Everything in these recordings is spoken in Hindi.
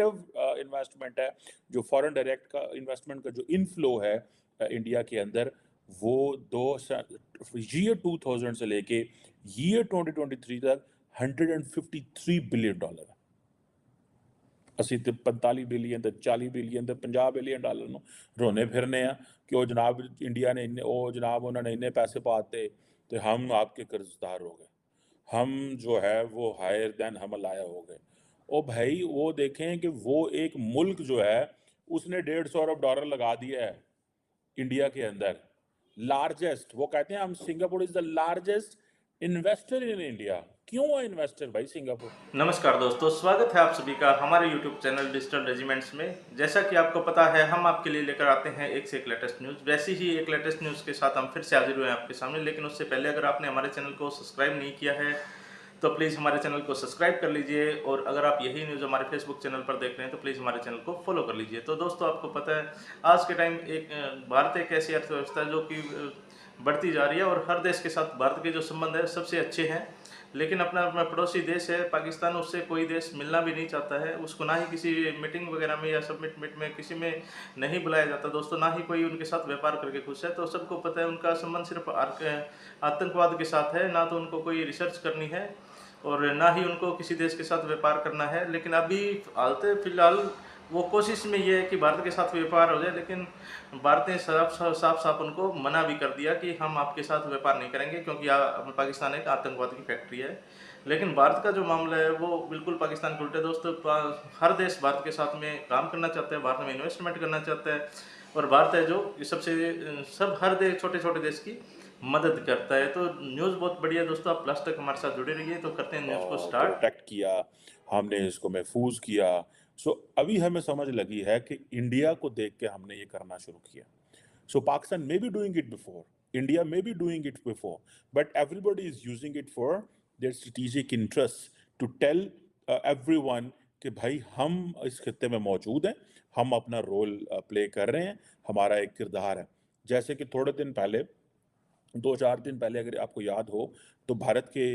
इन्वेस्टमेंट है, जो फॉरेन डायरेक्ट का इन्वेस्टमेंट का जो इनफ्लो है इंडिया के अंदर, वो ईयर 2000 से लेके ईयर 2023 तक $153 बिलियन। ਅਸੀਂ ਤੇ 45 ਬਿਲੀਅਨ ਤੇ 40 ਬਿਲੀਅਨ ਤੇ 50 ਬਿਲੀਅਨ ਡਾਲਰ ਨੂੰ ਰੋਨੇ ਫਿਰਨੇ ਆ ਕਿ ਉਹ ਜਨਾਬ ਇੰਡੀਆ ਨੇ ਇੰਨੇ ਉਹ ਜਨਾਬ ਉਹਨਾਂ ਨੇ ਇੰਨੇ ਪੈਸੇ ਪਾਤੇ तो हम आपके कर्जदार हो गए, हम जो है वो हायर देन हमलाया हो गए। ओ भाई वो देखें कि वो एक मुल्क जो है उसने $150 लगा दिया है इंडिया के अंदर, लार्जेस्ट, वो कहते हैं हम Singapore is the largest investor in India. क्यों है इन्वेस्टर भाई सिंगापुर? नमस्कार दोस्तों, स्वागत है आप सभी का हमारे YouTube चैनल डिजिटल रेजिमेंट्स में। जैसा कि आपको पता है, हम आपके लिए लेकर आते हैं एक से एक लेटेस्ट न्यूज़। वैसी ही एक लेटेस्ट न्यूज़ के साथ हम फिर से हाजिर हुए हैं आपके सामने। लेकिन उससे पहले अगर आपने हमारे चैनल को सब्सक्राइब नहीं किया है तो प्लीज़ हमारे चैनल को सब्सक्राइब कर लीजिए, और अगर आप यही न्यूज़ हमारे फेसबुक चैनल पर देख रहे हैं तो प्लीज़ हमारे चैनल को फॉलो कर लीजिए। तो दोस्तों, आपको पता है आज के टाइम भारत एक ऐसी अर्थव्यवस्था है जो कि बढ़ती जा रही है, और हर देश के साथ भारत के जो संबंध है सबसे अच्छे हैं। लेकिन अपना अपना पड़ोसी देश है पाकिस्तान, उससे कोई देश मिलना भी नहीं चाहता है। उसको ना ही किसी मीटिंग वगैरह में या सबमिट मीट में किसी में नहीं बुलाया जाता दोस्तों, ना ही कोई उनके साथ व्यापार करके खुश है। तो सबको पता है उनका संबंध सिर्फ आतंकवाद के साथ है, ना तो उनको कोई रिसर्च करनी है और ना ही उनको किसी देश के साथ व्यापार करना है। लेकिन अभी हालत फिलहाल वो कोशिश में ये है कि भारत के साथ व्यापार हो जाए, लेकिन भारत ने साफ उनको मना भी कर दिया कि हम आपके साथ व्यापार नहीं करेंगे, क्योंकि पाकिस्तान एक आतंकवाद की फैक्ट्री है। लेकिन भारत का जो मामला है वो बिल्कुल पाकिस्तान के उल्टे दोस्तों। हर देश भारत के साथ में काम करना चाहता है, भारत में इन्वेस्टमेंट करना चाहता है, और भारत है जो सबसे सब हर देश छोटे छोटे देश की मदद करता है। तो न्यूज़ बहुत बढ़िया है दोस्तों, आप प्लस तक हमारे साथ जुड़े रहिए। तो करते हैं न्यूज़ को स्टार्ट। प्रोटेक्ट किया, हमने इसको महफूज किया। सो अभी हमें समझ लगी है कि इंडिया को देख के हमने ये करना शुरू किया। So Pakistan may be doing it before, India may be doing it before, but everybody is using it for their strategic interest to tell everyone कि भाई हम इस खित्ते में मौजूद हैं, हम अपना रोल प्ले कर रहे हैं, हमारा एक किरदार है। जैसे कि थोड़े दिन पहले, 2-4 दिन पहले अगर आपको याद हो, तो भारत के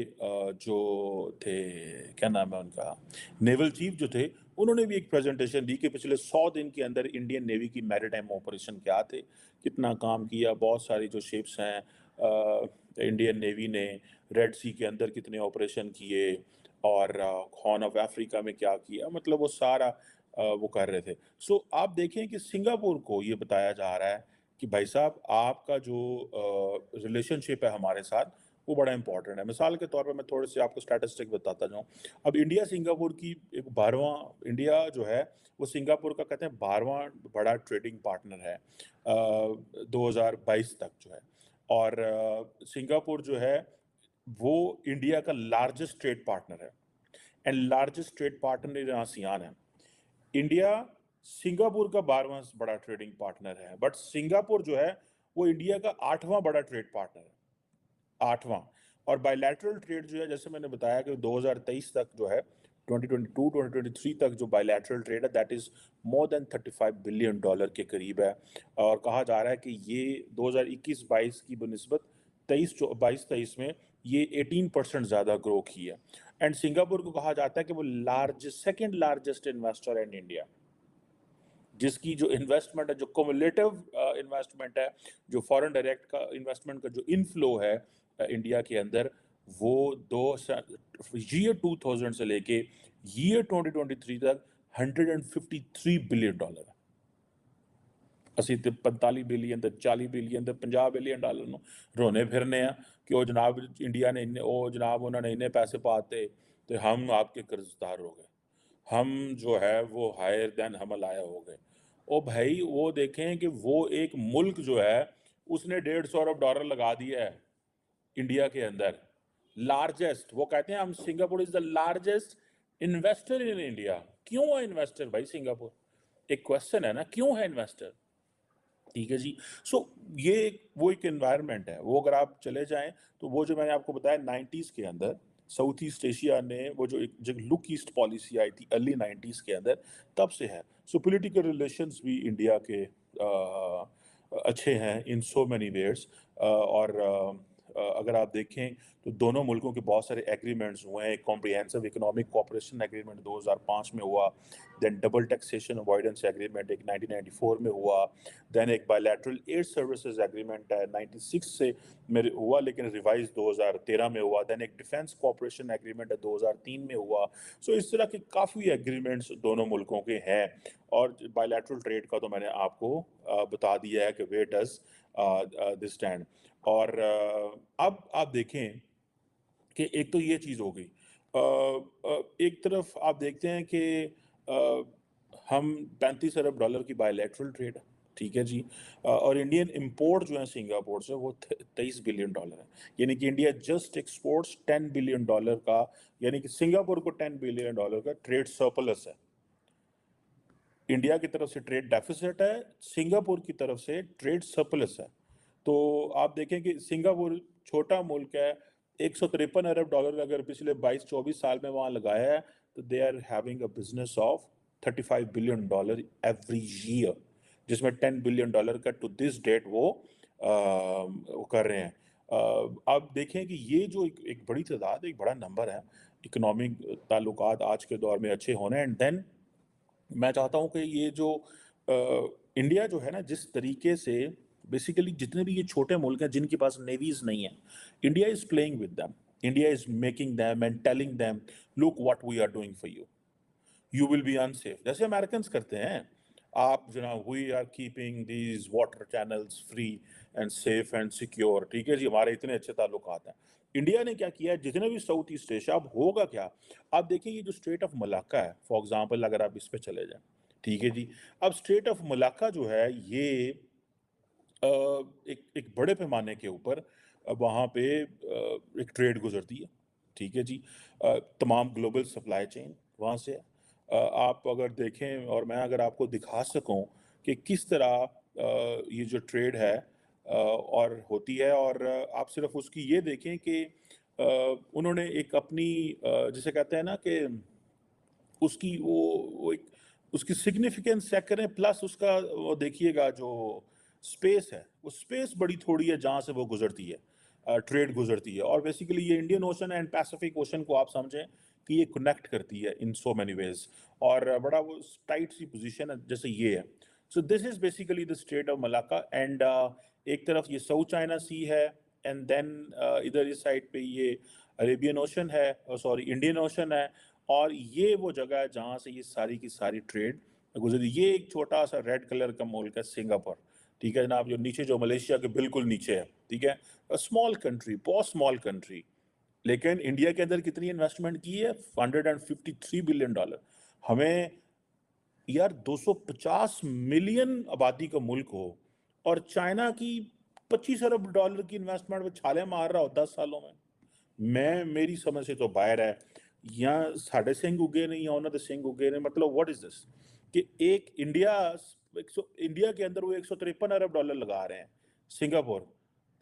जो थे, क्या नाम है उनका, नेवल चीफ जो थे, उन्होंने भी एक प्रेजेंटेशन दी कि पिछले 100 दिन के अंदर इंडियन नेवी की मैरीटाइम ऑपरेशन क्या थे, कितना काम किया, बहुत सारी जो शिप्स हैं इंडियन नेवी ने रेड सी के अंदर कितने ऑपरेशन किए, और हॉर्न ऑफ अफ्रीका में क्या किया, मतलब वो सारा वो कर रहे थे। सो आप देखें कि सिंगापुर को ये बताया जा रहा है कि भाई साहब आपका जो रिलेशनशिप है हमारे साथ, वो बड़ा इंपॉर्टेंट है। मिसाल के तौर पे मैं थोड़े से आपको स्टैटिस्टिक बताता जाऊँ। अब इंडिया सिंगापुर की एक 12वां, इंडिया जो है वो सिंगापुर का कहते हैं 12वां बड़ा ट्रेडिंग पार्टनर है 2022 तक जो है। और सिंगापुर जो है वो इंडिया का लार्जेस्ट ट्रेड पार्टनर है, and largest trade partner in ASEAN है। इंडिया सिंगापुर का 12वां बड़ा ट्रेडिंग पार्टनर है, बट सिंगापुर जो है वो इंडिया का 8वां बड़ा ट्रेड पार्टनर है, 8वां। और बायलैटरल ट्रेड जो है, जैसे मैंने बताया कि 2023 तक जो है, 2022-2023 तक जो बायलैटरल ट्रेड है that is more than $35 billion के करीब है। और कहा जा रहा है कि ये 2021-22 की बनिस्बत 22-23 में ये 18% ज़्यादा ग्रो की है। एंड सिंगापुर को कहा जाता है कि वो सेकेंड लार्जेस्ट इन्वेस्टर है इन इंडिया, जिसकी जो इन्वेस्टमेंट है, जो कम्युलेटिव इन्वेस्टमेंट है, जो फॉरेन डायरेक्ट का इन्वेस्टमेंट का जो इनफ्लो है इंडिया के अंदर, वो ईयर 2000 से लेके ईयर 2023 तक $153 बिलियन है। ਅਸੀਂ ਤੇ 45 ਬਿਲੀਅਨ ਤੇ 40 ਬਿਲੀਅਨ ਤੇ 50 ਬਿਲੀਅਨ ਡਾਲਰ ਨੂੰ ਰੋਨੇ ਫਿਰਨੇ ਆ ਕਿ ਉਹ ਜਨਾਬ ਇੰਡੀਆ ਨੇ ਇੰਨੇ, ਉਹ ਜਨਾਬ ਉਹਨਾਂ ਨੇ ਇੰਨੇ ਪੈਸੇ ਪਾਤੇ ਤੇ हम आपके कर्जदार हो गए, हम जो है वो हायर देन हमलाया हो गए। ओ भाई वो देखें कि वो एक मुल्क जो है उसने $150 लगा दिया है इंडिया के अंदर, लार्जेस्ट, वो कहते हैं हम Singapore is the largest investor in India. क्यों है इन्वेस्टर भाई सिंगापुर? एक क्वेश्चन है ना, क्यों है इन्वेस्टर? ठीक है जी। सो ये वो एक एनवायरनमेंट है, वो अगर आप चले जाएं तो वो जो मैंने आपको बताया 90s के अंदर साउथ ईस्ट एशिया ने वो जो एक जो लुक ईस्ट पॉलिसी आई थी अर्ली 90s के अंदर, तब से है। सो पॉलिटिकल रिलेशंस भी इंडिया के अच्छे हैं इन सो मैनी वेज। और अगर आप देखें तो दोनों मुल्कों के बहुत सारे एग्रीमेंट्स हुए हैं। कॉम्प्रिहेंसिव इकोनॉमिक कोऑपरेशन एग्रीमेंट 2005 में हुआ, then double taxation avoidance agreement एक 1994 में हुआ, देन एक बायलैटरल एयर सर्विसेज एग्रीमेंट है 96 से में हुआ लेकिन रिवाइज 2013 में हुआ, देन एक डिफेंस कोऑपरेशन एग्रीमेंट है 2003 में हुआ। सो इस तरह के काफ़ी एग्रीमेंट्स दोनों मुल्कों के हैं। और बायलैटरल ट्रेड का तो मैंने आपको बता दिया है कि वेयर डज दिस स्टैंड। और अब आप देखें कि एक तो ये चीज़ हो गई। एक तरफ आप देखते हैं कि हम 35 अरब डॉलर की बायलैटरल ट्रेड है, ठीक है जी। और इंडियन इंपोर्ट जो है सिंगापुर से वो 23 बिलियन डॉलर है। यानी कि India just exports 10 billion dollar का, यानी कि सिंगापुर को 10 बिलियन डॉलर का ट्रेड सरप्लस है। इंडिया की तरफ से ट्रेड डेफिसिट है, सिंगापुर की तरफ से ट्रेड सरप्लस है। तो आप देखें कि सिंगापुर छोटा मुल्क है, 153 अरब डॉलर अगर पिछले 22-24 साल में वहाँ लगाया है तो they are having a business of 35 billion dollar every year, जिसमें 10 बिलियन डॉलर का टू दिस डेट वो कर रहे हैं। आप देखें कि ये जो एक बड़ी तादाद, एक बड़ा नंबर है। इकोनॉमिक ताल्लुकात आज के दौर में अच्छे होने, एंड देन मैं चाहता हूँ कि ये जो इंडिया जो है ना, जिस तरीके से बेसिकली जितने भी ये छोटे मुल्क हैं जिनके पास नेवीज नहीं है, India is playing with them, India is making them and telling them look what we are doing for you will be unsafe, जैसे अमेरिकन करते हैं। आप जनाब we are keeping these water channels free and safe and secure, ठीक है जी, हमारे इतने अच्छे ताल्लुकात हैं। इंडिया ने क्या किया है, जितने भी साउथ ईस्ट एशिया, अब होगा क्या, आप देखिए ये जो स्ट्रेट ऑफ मलाक्का है फॉर एग्जांपल, अगर आप इस पे चले जाएं, ठीक है जी। अब स्ट्रेट ऑफ मलाक्का जो है ये एक बड़े पैमाने के ऊपर वहाँ पे एक ट्रेड गुजरती है, ठीक है जी। तमाम ग्लोबल सप्लाई चेन वहाँ से है। आप अगर देखें और मैं अगर आपको दिखा सकूं कि किस तरह ये जो ट्रेड है और होती है, और आप सिर्फ उसकी ये देखें कि उन्होंने एक अपनी जिसे कहते हैं ना कि उसकी वो एक उसकी सिग्निफिकेंस चेक करें, प्लस उसका वो देखिएगा जो स्पेस है, वो स्पेस बड़ी थोड़ी है जहाँ से वो गुजरती है, ट्रेड गुजरती है। और बेसिकली ये Indian ocean and Pacific ocean को आप समझें कि ये कनेक्ट करती है इन सो मैनी वेज, और बड़ा वो टाइट सी पोजीशन है जैसे ये है। So this is basically the state of Malacca, and एक तरफ ये साउथ चाइना सी है, एंड देन इधर इस साइड पे ये अरेबियन ओशन है, सॉरी इंडियन ओशन है, और ये वो जगह है जहाँ से ये सारी की सारी ट्रेड गुजरी। ये एक छोटा सा रेड कलर का मुल्क है सिंगापुर, ठीक है जनाब, जो नीचे जो मलेशिया के बिल्कुल नीचे है, ठीक है। स्मॉल कंट्री, बहुत स्मॉल कंट्री, लेकिन इंडिया के अंदर कितनी इन्वेस्टमेंट की है, 153 बिलियन डॉलर। हमें यार 250 मिलियन आबादी का मुल्क हो और चाइना की 25 अरब डॉलर की इन्वेस्टमेंट में छाले मार रहा हो 10 सालों में, मैं मेरी समझ से तो बाहर है। यहाँ साढ़े सिंह उगे नहीं या उन्होंने सिंह उगे नहीं, मतलब व्हाट इज दिस कि एक इंडिया के अंदर वो 153 अरब डॉलर लगा रहे हैं सिंगापुर।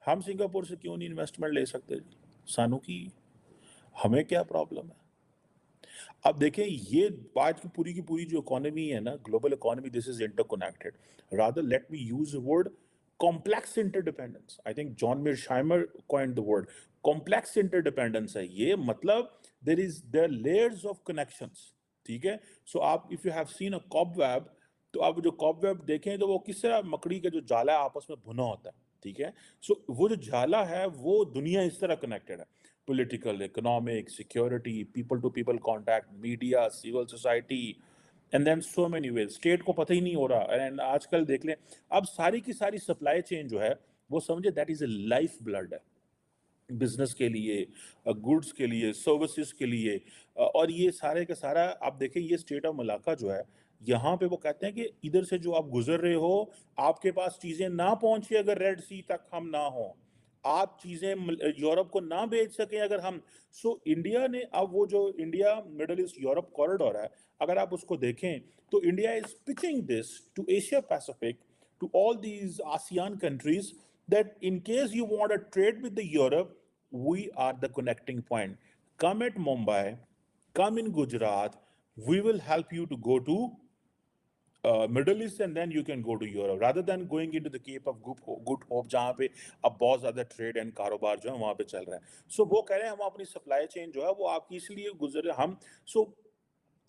हम सिंगापुर से क्यों नहीं इन्वेस्टमेंट ले सकते, सानू की हमें क्या प्रॉब्लम है। अब देखें ये आज की पूरी जो इकोनॉमी है ना, global economy, this is interconnected, rather let me use the word complex interdependence. I think John Mearsheimer coined the word complex interdependence है ये, मतलब देयर लेयर्स ऑफ कनेक्शंस, ठीक है। सो आप if you have seen a cobweb, तो आप जो कॉबवेब देखें तो वो किस तरह मकड़ी का जो जाला है आपस में भुना होता है, ठीक है। सो वो जो जाला है वो दुनिया इस तरह कनेक्टेड है, political, economic, security, people to people contact, media, civil society, and then so many ways. State को पता ही नहीं हो रहा, एंड आजकल देख लें अब सारी की सारी सप्लाई चेन जो है वो समझे that is a life blood है, बिजनेस के लिए, गुड्स के लिए, सर्विसेज के लिए, और ये सारे का सारा आप देखें ये स्टेट ऑफ मलाका जो है, यहाँ पे वो कहते हैं कि इधर से जो आप गुजर रहे हो आपके पास चीजें ना पहुंचे अगर रेड सी तक हम ना हो, आप चीजें यूरोप को ना भेज सकें अगर हम। सो इंडिया ने अब वो जो India Middle East Europe corridor है, अगर आप उसको देखें तो India is pitching this to Asia Pacific, to all these ASEAN countries, that in case you want to trade with the Europe, we are the connecting point. Come at Mumbai, come in Gujarat, we will help you to go to Middle East and then you can go to Europe rather than going into the Cape of Good Hope जहाँ पे अब बहुत ज़्यादा ट्रेड एंड कारोबार जो है वहाँ पे चल रहा है। सो वो कह रहे हैं हम अपनी सप्लाई चेन जो है वो आपकी इसलिए गुजर हम सो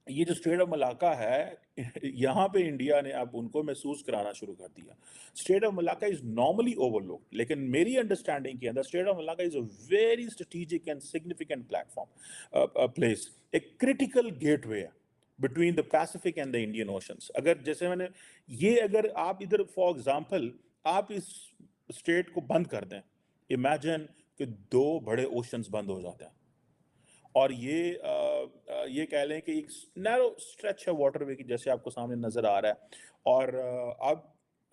ये जो स्ट्रेट ऑफ मलाका है यहाँ पे इंडिया ने अब उनको महसूस कराना शुरू कर दिया। Straight of Malacca is normally overlooked, लेकिन मेरी अंडरस्टैंडिंग के अंदर straight of Malacca is a very strategic and significant platform place, एक क्रिटिकल गेटवे है between the Pacific and the Indian oceans. अगर जैसे मैंने ये अगर आप इधर फॉर एग्जांपल आप इस स्टेट को बंद कर दें, इमेजिन कि दो बड़े ओशंस बंद हो जाते हैं और ये कह लें कि एक नैरो स्ट्रेच है वाटरवे की जैसे आपको सामने नज़र आ रहा है। और अब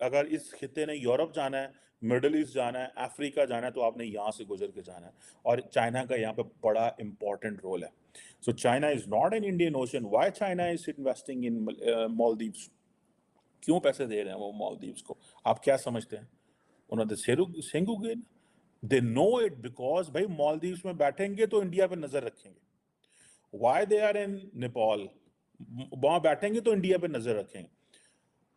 अगर इस खिते ने यूरोप जाना है, मिडल ईस्ट जाना है, अफ्रीका जाना है, तो आपने यहाँ से गुजर के जाना है और चाइना का यहाँ पे बड़ा इंपॉर्टेंट रोल है। So China is not an Indian ocean. Why China is investing in Maldives? क्यों पैसे दे रहे हैं वो मालदीव्स को? आप क्या समझते हैं? उन्होंने सेंगुगेन दे नो इट बिकॉज भाई मालदीव्स में बैठेंगे तो इंडिया पे नजर रखेंगे। Why they are in Nepal? वहां बैठेंगे तो इंडिया पे नजर रखेंगे।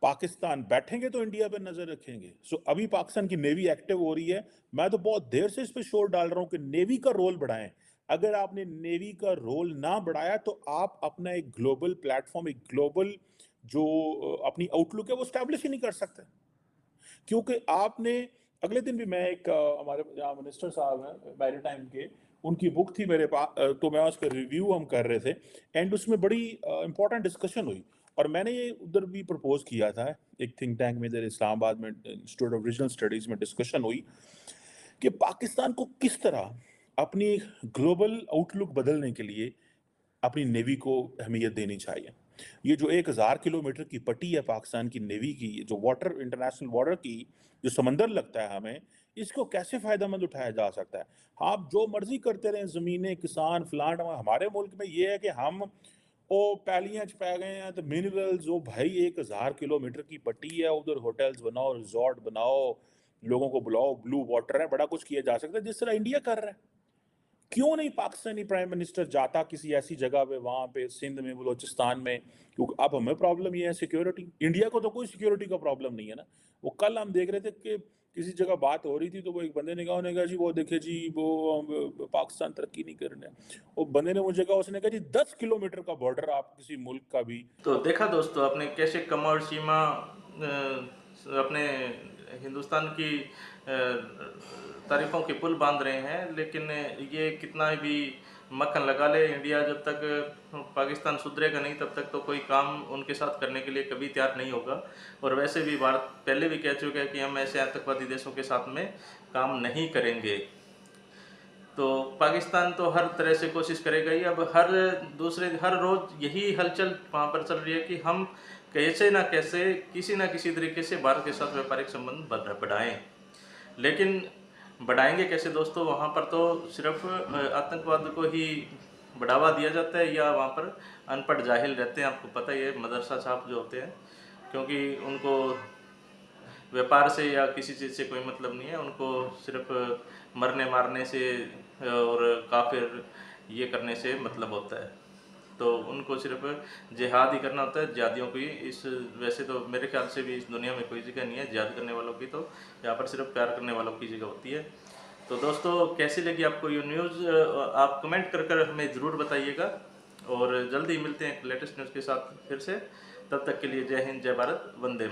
पाकिस्तान बैठेंगे तो इंडिया पे नजर रखेंगे। सो अभी पाकिस्तान की नेवी एक्टिव हो रही है। मैं तो बहुत देर से इस पे शोर डाल रहा हूं कि नेवी का रोल बढ़ाएं। अगर आपने नेवी का रोल ना बढ़ाया तो आप अपना एक ग्लोबल प्लेटफॉर्म, एक ग्लोबल जो अपनी आउटलुक है वो स्टैब्लिश ही नहीं कर सकते। क्योंकि आपने अगले दिन भी मैं एक हमारे यहाँ मिनिस्टर साहब हैं मैरी टाइम के, उनकी बुक थी मेरे पास, तो मैं उसका रिव्यू हम कर रहे थे एंड उसमें बड़ी इंपॉर्टेंट डिस्कशन हुई और मैंने ये उधर भी प्रपोज किया था एक थिंक टैंक में इधर इस्लामाबाद में इंस्टीट्यूट ऑफ रीजनल स्टडीज में डिस्कशन हुई कि पाकिस्तान को किस तरह अपनी ग्लोबल आउटलुक बदलने के लिए अपनी नेवी को अहमियत देनी चाहिए। ये जो 1000 किलोमीटर की पट्टी है पाकिस्तान की नेवी की, जो वाटर इंटरनेशनल वाटर की जो समंदर लगता है हमें, इसको कैसे फायदेमंद उठाया जा सकता है? आप जो मर्जी करते रहें, जमीनें, किसान, फ्लांट, हमारे मुल्क में ये है कि हम ओ पैलियां च पै गए हैं तो मिनरल्स, ओ भाई 1000 किलोमीटर की पट्टी है, उधर होटल्स बनाओ, रिजॉर्ट बनाओ, लोगों को बुलाओ, ब्लू वाटर है, बड़ा कुछ किया जा सकता है जिस तरह इंडिया कर रहा है। क्यों नहीं पाकिस्तानी प्राइम मिनिस्टर जाता किसी ऐसी जगह पे, वहां पे सिंध में, बलोचिस्तान में? क्योंकि अब हमें प्रॉब्लम ये है सिक्योरिटी। इंडिया को तो कोई सिक्योरिटी का प्रॉब्लम नहीं है ना। वो कल हम देख रहे थे कि किसी जगह बात हो रही थी तो वो एक बंदे ने कहा, उन्होंने कहा जी वो देखे जी वो पाकिस्तान तरक्की नहीं कर रहे हैं। वो बंदे ने मुझे कहा, उसने कहा जी 10 किलोमीटर का बॉर्डर आप किसी मुल्क का भी। तो देखा दोस्तों आपने कैसे कमर सीमा अपने हिंदुस्तान की तारीफों के पुल बांध रहे हैं, लेकिन ये कितना भी मक्खन लगा ले, इंडिया जब तक पाकिस्तान सुधरेगा नहीं तब तक तो कोई काम उनके साथ करने के लिए कभी तैयार नहीं होगा। और वैसे भी भारत पहले भी कह चुका है कि हम ऐसे आतंकवादी देशों के साथ में काम नहीं करेंगे। तो पाकिस्तान तो हर तरह से कोशिश करेगा ही। अब हर रोज़ यही हलचल वहाँ पर चल रही है कि हम कैसे ना कैसे किसी ना किसी तरीके से भारत के साथ व्यापारिक संबंध बढ़ाएं। लेकिन बढ़ाएंगे कैसे दोस्तों? वहाँ पर तो सिर्फ आतंकवाद को ही बढ़ावा दिया जाता है, या वहाँ पर अनपढ़ जाहिल रहते हैं। आपको पता ही है, मदरसा छाप जो होते हैं, क्योंकि उनको व्यापार से या किसी चीज़ से कोई मतलब नहीं है, उनको सिर्फ मरने मारने से और काफिर ये करने से मतलब होता है। तो उनको सिर्फ जिहाद ही करना होता है, जिहादियों की इस वैसे तो मेरे ख्याल से भी इस दुनिया में कोई जगह नहीं है जिहाद करने वालों की, तो यहाँ पर सिर्फ प्यार करने वालों की जगह होती है। तो दोस्तों कैसी लगी आपको ये न्यूज़? आप कमेंट कर हमें ज़रूर बताइएगा और जल्दी मिलते हैं एक लेटेस्ट न्यूज़ के साथ फिर से। तब तक के लिए जय हिंद, जय भारत, वंदे मातरम।